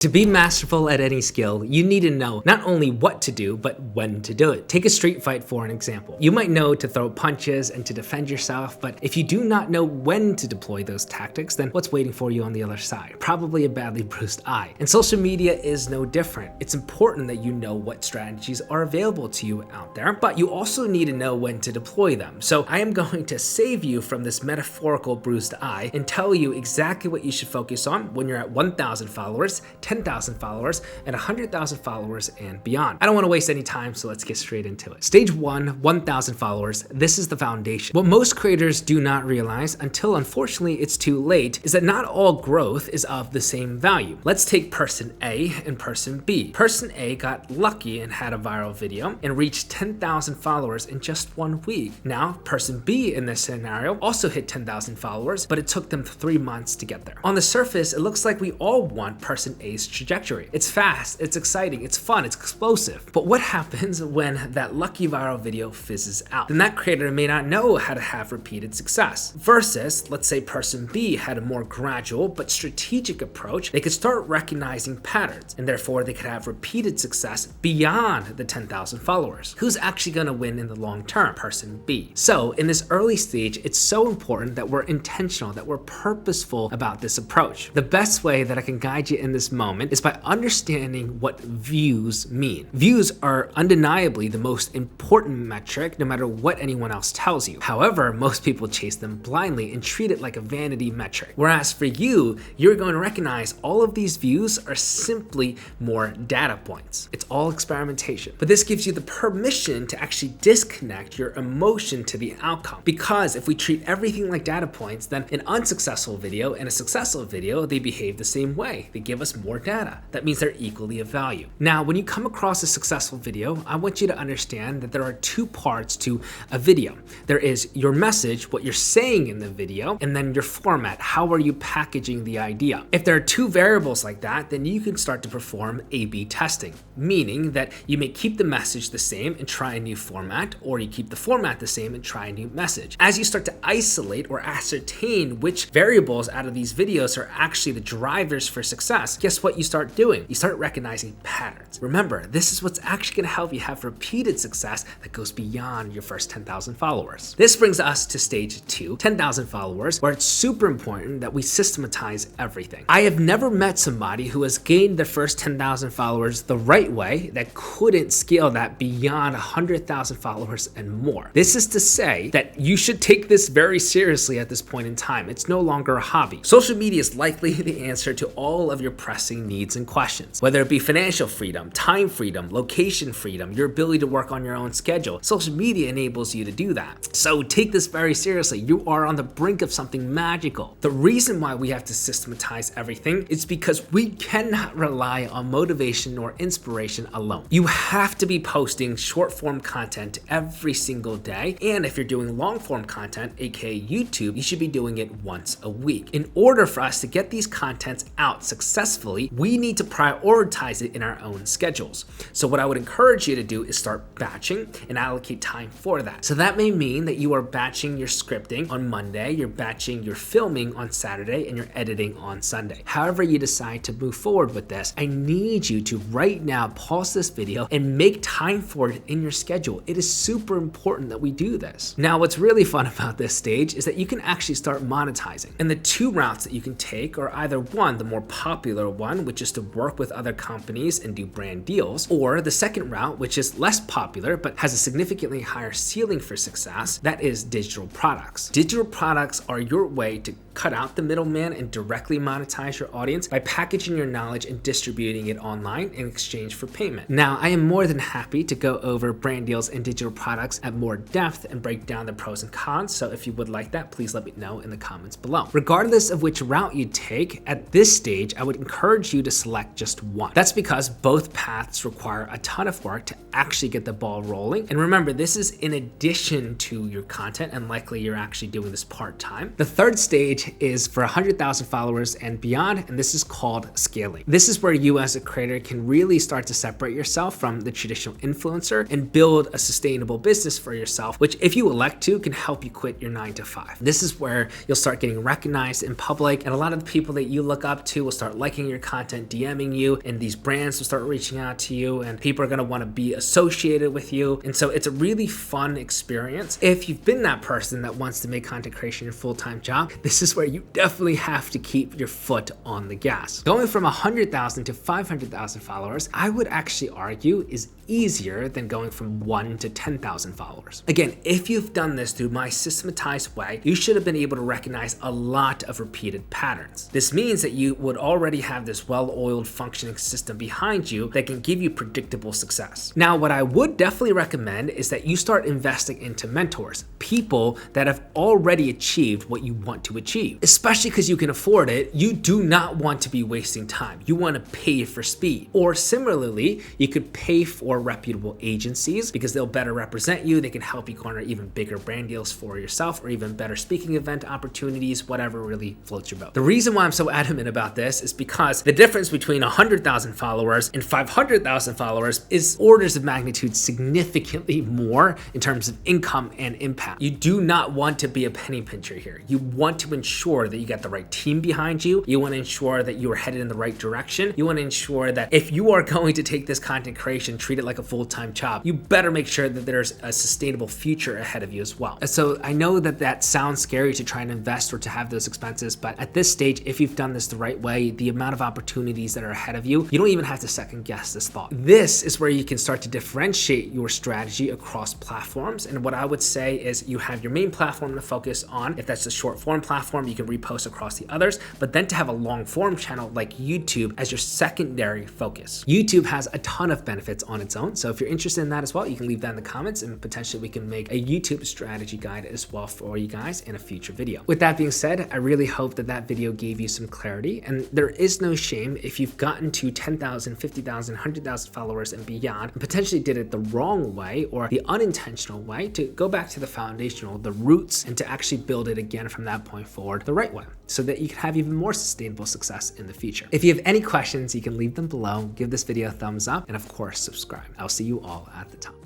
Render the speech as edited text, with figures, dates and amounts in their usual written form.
To be masterful at any skill, you need to know not only what to do, but when to do it. Take a street fight for an example. You might know to throw punches and to defend yourself, but if you do not know when to deploy those tactics, then what's waiting for you on the other side? Probably a badly bruised eye. And social media is no different. It's important that you know what strategies are available to you out there, but you also need to know when to deploy them. So I am going to save you from this metaphorical bruised eye and tell you exactly what you should focus on when you're at 1,000 followers, 10,000 followers, and 100,000 followers and beyond. I don't want to waste any time, so let's get straight into it. Stage 1, 1,000 followers. This is the foundation. What most creators do not realize until unfortunately it's too late is that not all growth is of the same value. Let's take person A and person B. Person A got lucky and had a viral video and reached 10,000 followers in just 1 week. Now, person B in this scenario also hit 10,000 followers, but it took them 3 months to get there. On the surface, it looks like we all want person A's trajectory. It's fast, it's exciting, it's fun, it's explosive. But what happens when that lucky viral video fizzes out? Then that creator may not know how to have repeated success. Versus, let's say person B had a more gradual but strategic approach. They could start recognizing patterns, and therefore they could have repeated success beyond the 10,000 followers. Who's actually going to win in the long term? Person B. So in this early stage, it's so important that we're intentional, that we're purposeful about this approach. The best way that I can guide you in this moment is by understanding what views mean. Views are undeniably the most important metric no matter what anyone else tells you. However, most people chase them blindly and treat it like a vanity metric. Whereas for you, you're going to recognize all of these views are simply more data points. It's all experimentation. But this gives you the permission to actually disconnect your emotion to the outcome. Because if we treat everything like data points, then an unsuccessful video and a successful video, they behave the same way. They give us more data. That means they're equally of value. Now, when you come across a successful video, I want you to understand that there are two parts to a video. There is your message, what you're saying in the video, and then your format. How are you packaging the idea? If there are two variables like that, then you can start to perform A/B testing, meaning that you may keep the message the same and try a new format, or you keep the format the same and try a new message. As you start to isolate or ascertain which variables out of these videos are actually the drivers for success, guess what you start doing? You start recognizing patterns. Remember, this is what's actually going to help you have repeated success that goes beyond your first 10,000 followers. This brings us to stage 2, 10,000 followers, where it's super important that we systematize everything. I have never met somebody who has gained their first 10,000 followers the right way that couldn't scale that beyond 100,000 followers and more. This is to say that you should take this very seriously at this point in time. It's no longer a hobby. Social media is likely the answer to all of your pressing needs and questions, whether it be financial freedom, time freedom, location freedom, your ability to work on your own schedule. Social media enables you to do that. So take this very seriously. You are on the brink of something magical. The reason why we have to systematize everything is because we cannot rely on motivation or inspiration alone. You have to be posting short form content every single day. And if you're doing long form content, aka YouTube, you should be doing it once a week. In order for us to get these contents out successfully, we need to prioritize it in our own schedules. So what I would encourage you to do is start batching and allocate time for that. So that may mean that you are batching your scripting on Monday, you're batching your filming on Saturday, and you're editing on Sunday. However you decide to move forward with this, I need you to right now pause this video and make time for it in your schedule. It is super important that we do this. Now, what's really fun about this stage is that you can actually start monetizing. And the two routes that you can take are either one, the more popular one, which is to work with other companies and do brand deals, or the second route, which is less popular but has a significantly higher ceiling for success, that is digital products. Digital products are your way to cut out the middleman and directly monetize your audience by packaging your knowledge and distributing it online in exchange for payment. Now, I am more than happy to go over brand deals and digital products at more depth and break down the pros and cons, so if you would like that, please let me know in the comments below. Regardless of which route you take, at this stage, I would encourage you to select just one. That's because both paths require a ton of work to actually get the ball rolling. And remember, this is in addition to your content, and likely you're actually doing this part-time. The third stage is for 100,000 followers and beyond, and this is called scaling. This is where you as a creator can really start to separate yourself from the traditional influencer and build a sustainable business for yourself, which if you elect to, can help you quit your 9-to-5. This is where you'll start getting recognized in public, and a lot of the people that you look up to will start liking your content DMing you, and these brands will start reaching out to you, and people are going to want to be associated with you. And so it's a really fun experience. If you've been that person that wants to make content creation your full-time job, this is where you definitely have to keep your foot on the gas. Going from 100,000 to 500,000 followers, I would actually argue is easier than going from 1 to 10,000 followers. Again, if you've done this through my systematized way, you should have been able to recognize a lot of repeated patterns. This means that you would already have this well-oiled functioning system behind you that can give you predictable success. Now, what I would definitely recommend is that you start investing into mentors, people that have already achieved what you want to achieve. Especially because you can afford it, you do not want to be wasting time. You want to pay for speed. Or similarly, you could pay for reputable agencies because they'll better represent you. They can help you garner even bigger brand deals for yourself, or even better speaking event opportunities, whatever really floats your boat. The reason why I'm so adamant about this is because the difference between 100,000 followers and 500,000 followers is orders of magnitude significantly more in terms of income and impact. You do not want to be a penny pincher here. You want to ensure that you got the right team behind you. You want to ensure that you are headed in the right direction. You want to ensure that if you are going to take this content creation, treat it like a full-time job, you better make sure that there's a sustainable future ahead of you as well. So I know that that sounds scary to try and invest or to have those expenses, but at this stage, if you've done this the right way, the amount of opportunities that are ahead of you, you don't even have to second guess this thought. This is where you can start to differentiate your strategy across platforms. And what I would say is you have your main platform to focus on. If that's a short form platform, you can repost across the others, but then to have a long form channel like YouTube as your secondary focus. YouTube has a ton of benefits on its own. So if you're interested in that as well, you can leave that in the comments, and potentially we can make a YouTube strategy guide as well for you guys in a future video. With that being said, I really hope that that video gave you some clarity, and there is no shame if you've gotten to 10,000, 50,000, 100,000 followers and beyond, and potentially did it the wrong way or the unintentional way, to go back to the foundational, the roots, and to actually build it again from that point forward the right way, so that you can have even more sustainable success in the future. If you have any questions, you can leave them below, give this video a thumbs up, and of course, subscribe. I'll see you all at the top.